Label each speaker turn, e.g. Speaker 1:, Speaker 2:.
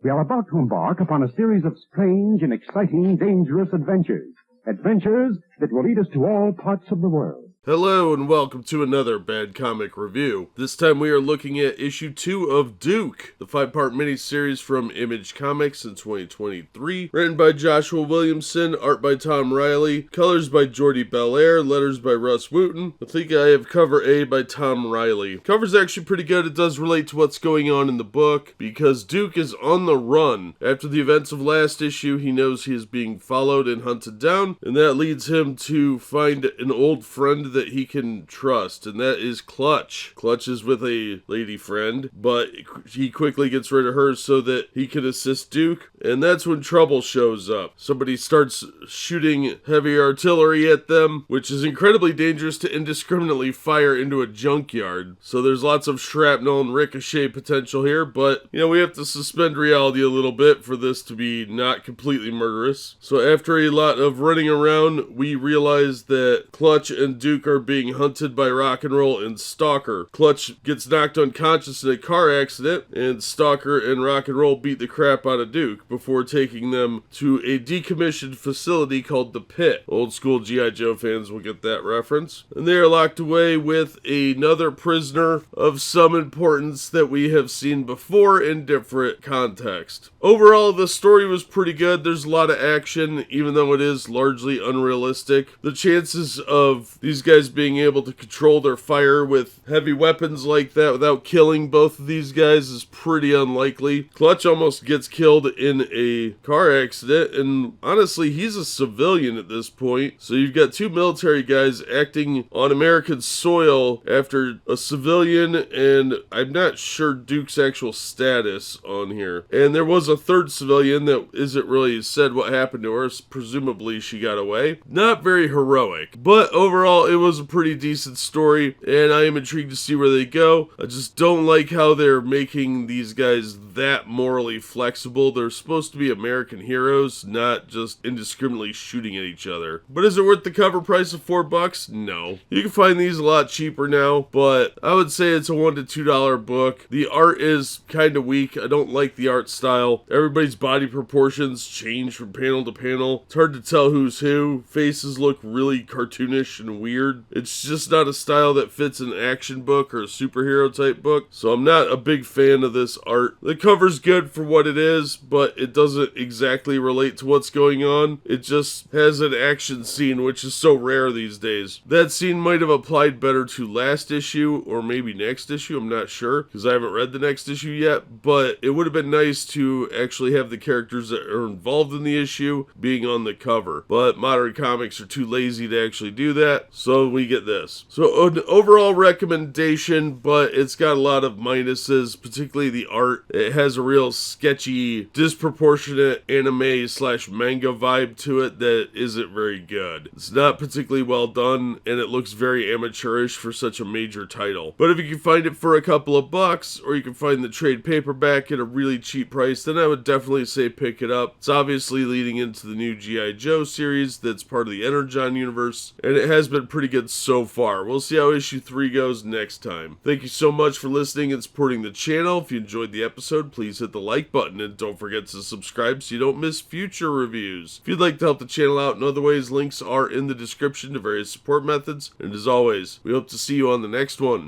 Speaker 1: We are about to embark upon a series of strange and exciting, dangerous adventures. Adventures that will lead us to all parts of the world.
Speaker 2: Hello and welcome to another Bad Comic Review. This time we are looking at issue 2 of Duke, the 5-part miniseries from Image Comics in 2023. Written by Joshua Williamson, art by Tom Reilly, colors by Jordie Bellaire, letters by Rus Wooton. I think I have cover A by Tom Reilly. Cover's actually pretty good. It does relate to what's going on in the book, because Duke is on the run. After the events of last issue, he knows he is being followed and hunted down, and that leads him to find an old friend that he can trust, and that is Clutch. Clutch is with a lady friend, but he quickly gets rid of her so that he can assist Duke, and that's when trouble shows up. Somebody starts shooting heavy artillery at them, which is incredibly dangerous to indiscriminately fire into a junkyard. So there's lots of shrapnel and ricochet potential here, but we have to suspend reality a little bit for this to be not completely murderous. So after a lot of running around, we realize that Clutch and Duke are being hunted by Rock and Roll and Stalker. Clutch gets knocked unconscious in a car accident, and Stalker and Rock and Roll beat the crap out of Duke before taking them to a decommissioned facility called the Pit. Old school G.I. Joe fans will get that reference. And they are locked away with another prisoner of some importance that we have seen before in different context. Overall, the story was pretty good. There's a lot of action, even though it is largely unrealistic. The chances of these guys being able to control their fire with heavy weapons like that without killing both of these guys is pretty unlikely. Clutch almost gets killed in a car accident, and honestly, he's a civilian at this point. So you've got two military guys acting on American soil after a civilian, and I'm not sure Duke's actual status on here. And there was a third civilian that isn't really said what happened to her. Presumably she got away. Not very heroic, but overall it was a pretty decent story, and I am intrigued to see where they go. I just don't like how they're making these guys that morally flexible. They're supposed to be American heroes, not just indiscriminately shooting at each other. But is it worth the cover price of $4? No. You can find these a lot cheaper now, but I would say it's a $1 to $2 book. The art is kind of weak. I don't like the art style. Everybody's body proportions change from panel to panel. It's hard to tell who's who. Faces look really cartoonish and weird. It's just not a style that fits an action book or a superhero type book, so I'm not a big fan of this art. The cover's good for what it is, but it doesn't exactly relate to what's going on. It just has an action scene, which is so rare these days. That scene might have applied better to last issue, or maybe next issue, I'm not sure, because I haven't read the next issue yet, but it would have been nice to actually have the characters that are involved in the issue being on the cover, but modern comics are too lazy to actually do that, so we get this. So an overall recommendation, but it's got a lot of minuses, particularly the art. It has a real sketchy, disproportionate anime/manga vibe to it that isn't very good. It's not particularly well done, and it looks very amateurish for such a major title. But if you can find it for a couple of bucks, or you can find the trade paperback at a really cheap price, then I would definitely say pick it up. It's obviously leading into the new G.I. Joe series that's part of the Energon Universe, and it has been pretty good so far. We'll see how issue 3 goes next time. Thank you so much for listening and supporting the channel. If you enjoyed the episode, please hit the like button, and don't forget to subscribe so you don't miss future reviews. If you'd like to help the channel out in other ways, links are in the description to various support methods. And as always, we hope to see you on the next one.